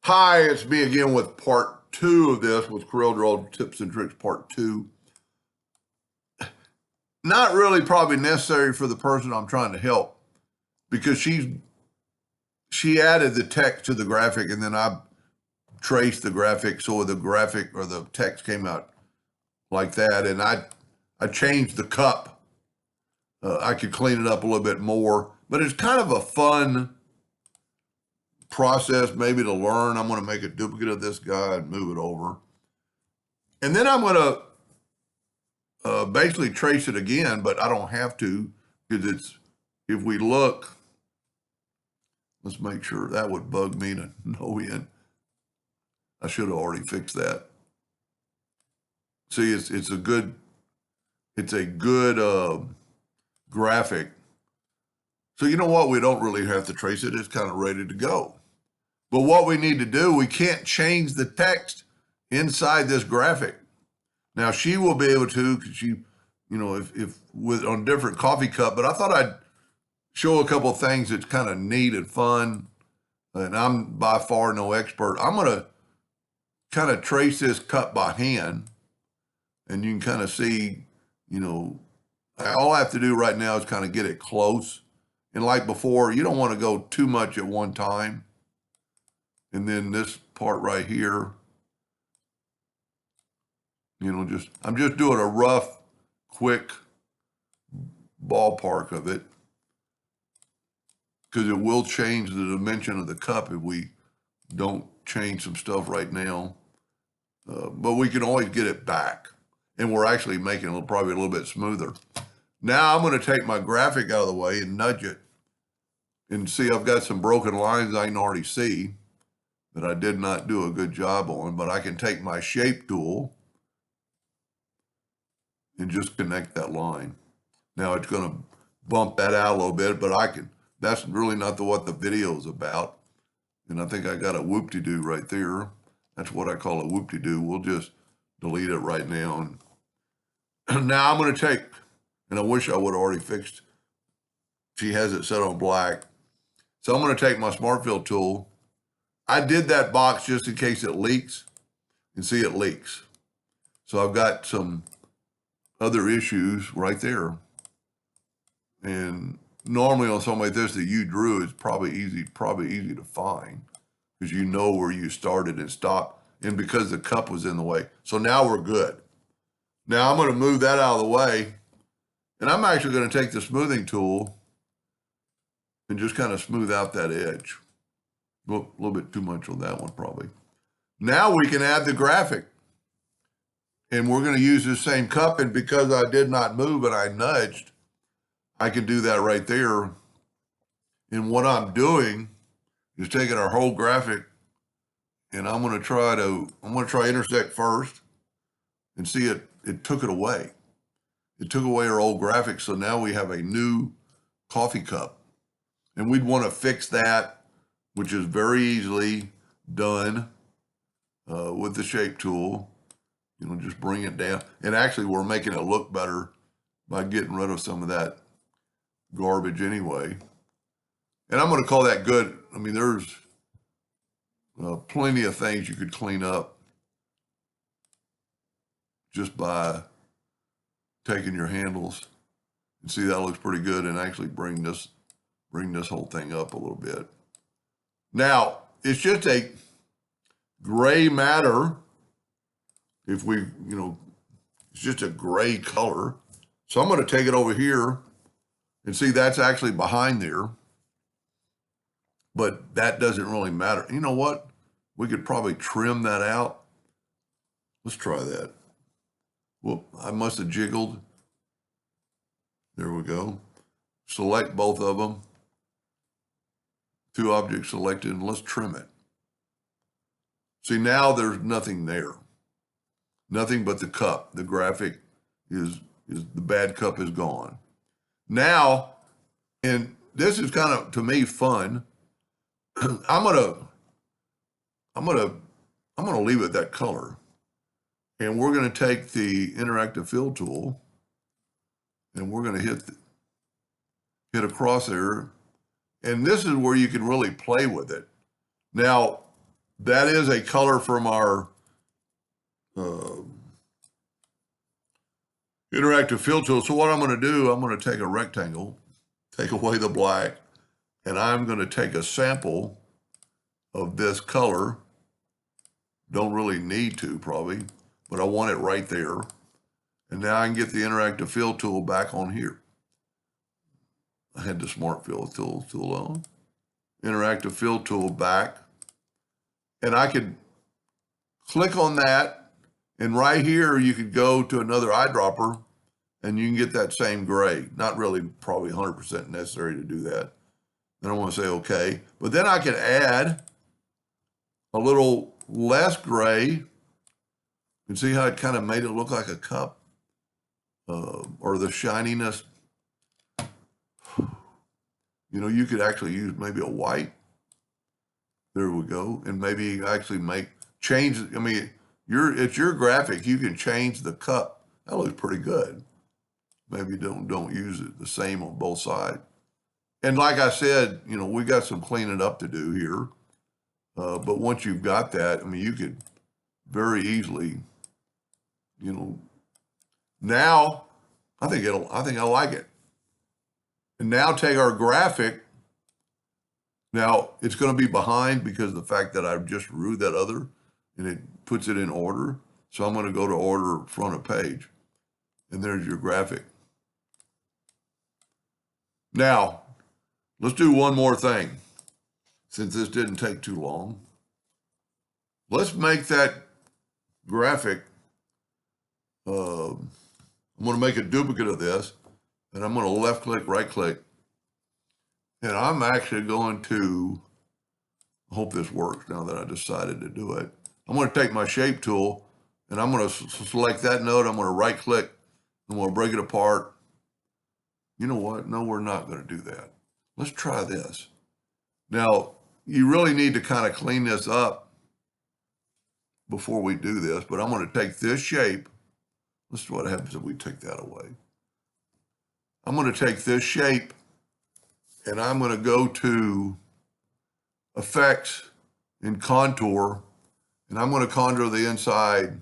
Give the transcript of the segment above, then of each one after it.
Hi, it's me again with part two of this with Corel Draw Tips and Tricks part two. Not really probably necessary for the person I'm trying to help because she added the text to the graphic and then I traced the graphic so the graphic or the text came out like that, and I changed the cup. I could clean it up a little bit more, but it's kind of a fun process maybe to learn. I'm going to make a duplicate of this guy and move it over. And then I'm going to basically trace it again, but I don't have to because if we look, let's make sure that would bug me to no end. I should have already fixed that. See, it's a good graphic. So you know what? We don't really have to trace it. It's kind of ready to go. But what we need to do, we can't change the text inside this graphic. Now she will be able to, because she, if with on different coffee cup. But I thought I'd show a couple of things that's kind of neat and fun. And I'm by far no expert. I'm gonna kind of trace this cup by hand, and you can kind of see, all I have to do right now is kind of get it close. And like before, you don't want to go too much at one time. And then this part right here, I'm just doing a rough, quick ballpark of it because it will change the dimension of the cup if we don't change some stuff right now. But we can always get it back, and we're actually making it probably a little bit smoother. Now I'm going to take my graphic out of the way and nudge it and see I've got some broken lines I can already see that I did not do a good job on, but I can take my shape tool and just connect that line. Now it's going to bump that out a little bit, but that's really not what the video is about. And I think I got a whoop-de-doo right there. That's what I call a whoop-de-doo. We'll just delete it right now. And now I'm going to take, and I wish I would have already fixed, she has it set on black. So I'm going to take my Smart Fill tool. I did that box just in case it leaks, and see it leaks. So I've got some other issues right there. And normally on something like this that you drew, it's probably easy to find because you know where you started and stopped, and because the cup was in the way. So now we're good. Now I'm going to move that out of the way, and I'm actually going to take the smoothing tool and just kind of smooth out that edge. A little bit too much on that one probably. Now we can add the graphic. And we're going to use the same cup, and because I did not move and I nudged, I can do that right there. And what I'm doing is taking our whole graphic, and I'm going to try intersect first, and see it took it away. It took away our old graphic, so now we have a new coffee cup. And we'd want to fix that, which is very easily done with the shape tool. Just bring it down. And actually, we're making it look better by getting rid of some of that garbage anyway. And I'm going to call that good. I mean, there's plenty of things you could clean up just by taking your handles. And see, that looks pretty good, and actually bring this whole thing up a little bit. Now, it's just a gray matter. If we, it's just a gray color. So I'm going to take it over here and see that's actually behind there. But that doesn't really matter. You know what? We could probably trim that out. Let's try that. Well, I must have jiggled. There we go. Select both of them. Two objects selected, and let's trim it. See, now there's nothing there. Nothing but the cup. The graphic is the bad cup is gone. Now, and this is kind of, to me, fun. I'm gonna leave it that color, and we're gonna take the interactive fill tool, and we're gonna hit across there, and this is where you can really play with it. Now, that is a color from our interactive fill tool. So what I'm going to do, I'm going to take a rectangle, take away the black, and I'm going to take a sample of this color. Don't really need to probably, but I want it right there. And now I can get the interactive fill tool back on here. I had the smart fill tool on. Interactive fill tool back. And I could click on that. And right here, you could go to another eyedropper and you can get that same gray. Not really probably 100% necessary to do that. Then I want to say okay. But then I can add a little less gray. You can see how it kind of made it look like a cup, or the shininess. You know, you could actually use maybe a white. There we go. And maybe actually change, I mean, it's your graphic. You can change the cup. That looks pretty good. Maybe don't use it the same on both sides. And like I said, you know, we got some cleaning up to do here. But once you've got that, I mean, you could very easily, you know, now I think I like it. And now take our graphic. Now it's going to be behind because of the fact that I've just removed that other and it puts it in order. So I'm going to go to order front of page and there's your graphic. Now let's do one more thing since this didn't take too long. Let's make that graphic. I'm going to make a duplicate of this. And I'm going to left click, right click. And I'm actually going to, I hope this works now that I decided to do it. I'm going to take my shape tool and I'm going to select that node. I'm going to right click. I'm going to break it apart. You know what? No, we're not going to do that. Let's try this. Now, you really need to kind of clean this up before we do this, but I'm going to take this shape. Let's see what happens if we take that away. I'm going to take this shape and I'm going to go to Effects and Contour, and I'm going to contour the inside.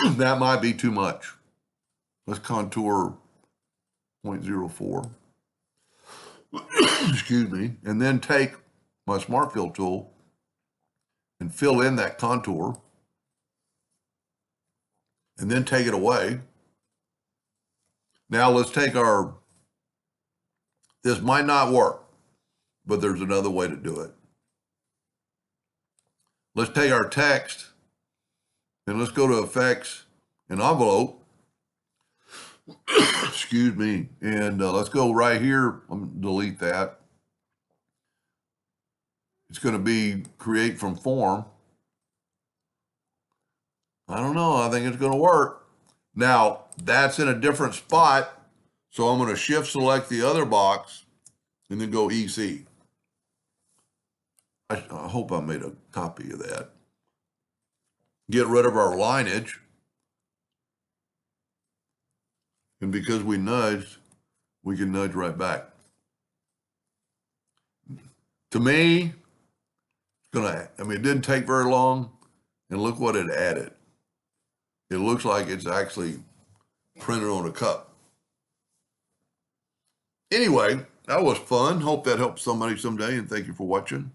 That might be too much. Let's contour 0.04. Excuse me. And then take my Smart Fill tool and fill in that contour. And then take it away. Now let's take this might not work, but there's another way to do it. Let's take our text and let's go to Effects and Envelope. Excuse me. And let's go right here. I'm going to delete that. It's going to be Create from Form. I don't know. I think it's going to work. Now, that's in a different spot. So I'm going to shift select the other box and then go EC. I hope I made a copy of that. Get rid of our lineage. And because we nudged, we can nudge right back. To me, it didn't take very long. And look what it added. It looks like it's actually printed on a cup. Anyway, that was fun. Hope that helps somebody someday, and thank you for watching.